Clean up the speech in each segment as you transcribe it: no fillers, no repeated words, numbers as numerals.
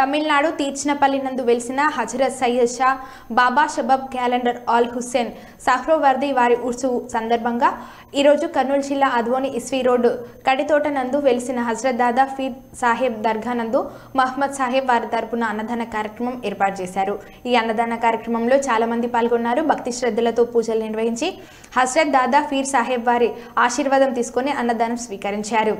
తమిళనాడు తీర్చినపల్లి నందు వెలిసిన హజరత్ సయ్యద్ షా బాబా Shabab calendar all Hussain సహ్రోవర్ది వారి ఉర్సు సందర్భంగా ఈరోజు కర్నూలు జిల్లా అద్వోని ఇస్వి రోడ్డు కడితోట నందు వెలిసిన హజరత్ దాదా ఫీర్ సాహెబ్ దర్గా నందు మహమ్మద్ సాహెబ్ వారి తరపున అన్నదాన కార్యక్రమం ఏర్పాటు చేశారు। ఈ అన్నదాన కార్యక్రమంలో చాలా మంది పాల్గొన్నారు। భక్తి శ్రద్ధలతో పూజలు నిర్వహించి హజరత్ దాదా ఫీర్ సాహెబ్ వారి ఆశీర్వాదం తీసుకొని అన్నదానం స్వీకరించారు।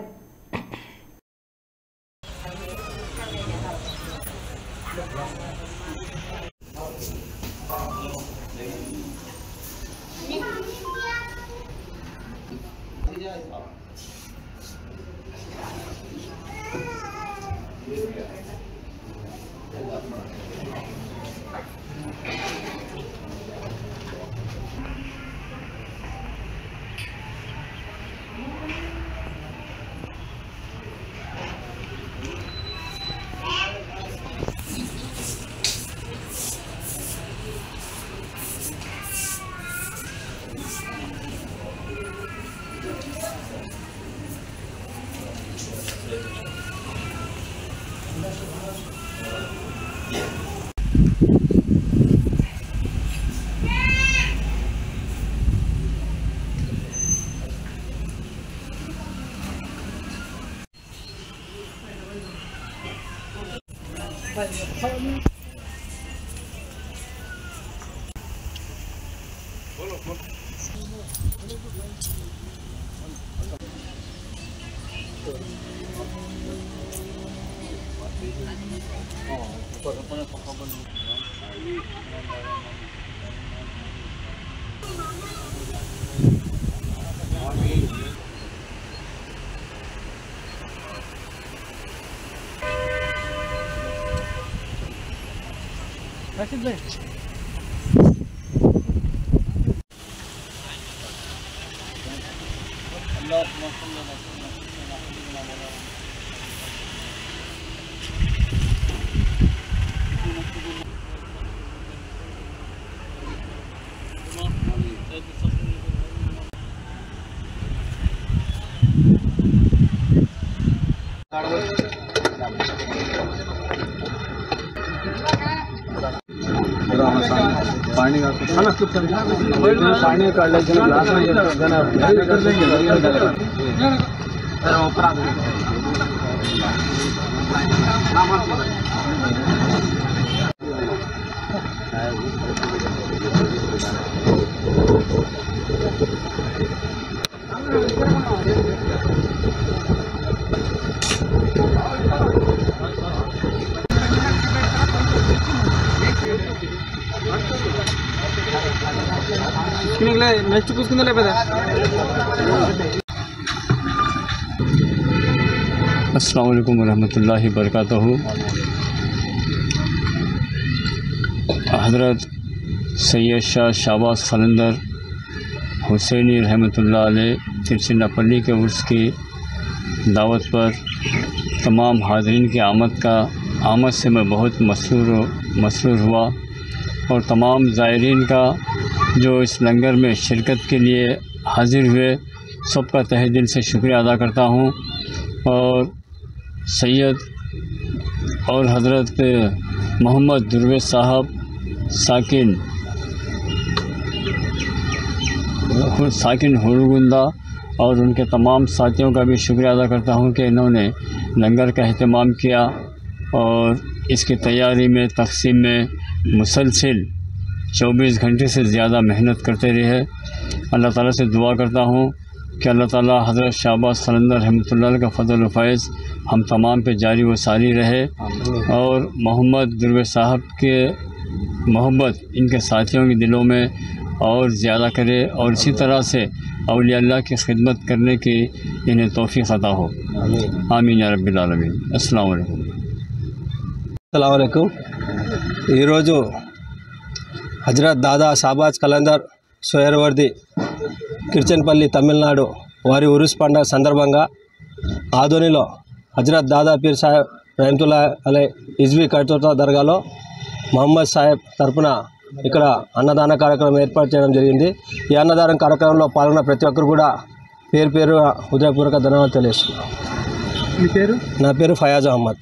पानी काट लेते नेक्स्ट पूछने अस्सलाम वालेकुम वरहमतुल्लाहि वबरकातुहू। हज़रत सैयद शाह शाबाज कलंदर हुसैनी रहमतुल्लाह अलैह तिरचिनापल्ली के उर्स की दावत पर तमाम हाज़रीन की आमद से मैं बहुत मसरूर हुआ और तमाम ज़ायरीन का जो इस लंगर में शिरकत के लिए हाज़िर हुए सबका तहे दिल से शुक्रिया अदा करता हूँ। और सैयद और हज़रत मोहम्मद दुर्वेश साहब साकिन हुरगुंदा और उनके तमाम साथियों का भी शुक्रिया अदा करता हूँ कि इन्होंने लंगर का अहतमाम किया और इसकी तैयारी में तक़सीम में मुसलसिल 24 घंटे से ज़्यादा मेहनत करते रहे। अल्लाह ताला से दुआ करता हूँ कि अल्लाह ताला हज़रत शाहबाज कलंदर रहमतुल्लाह का फ़ज़ल व फैज़ हम तमाम पे जारी व सारी रहे और मोहम्मद दुर्वेश साहब के मोहब्बत इनके साथियों के दिलों में और ज़्यादा करे और इसी तरह से औलिया अल्लाह की खिदमत करने की इन्हें तौफ़ीक़ अता हो। आमीन या रब्बिल आलमीन। अस्सलाम वालेकुम। ఈరోజు హజరత్ దాదా షాబాజ్ కలందర్ సోయర్వర్ది కిర్చన్పల్లి తమిళనాడు వారి ఉరుస్ పండుగ సందర్భంగా ఆదోనిలో హజరత్ దాదా పీర్ సాహెబ్ रहमतुल्लाह अलैह इज़वी कड़तोटा दरगाలో మహమ్మద్ సాహెబ్ తరపున ఇక్కడ అన్నదాన కార్యక్రమం ఏర్పాటు చేయడం జరిగింది। ఈ అన్నదాన కార్యక్రమంలో పాల్గొన్న ప్రతి ఒక్కరు కూడా పేరు హృదయపూర్వక ధన్యవాదాలు తెలియజేస్తున్నాను। మీ పేరు? నా పేరు ఫయాజ్ అహ్మద్।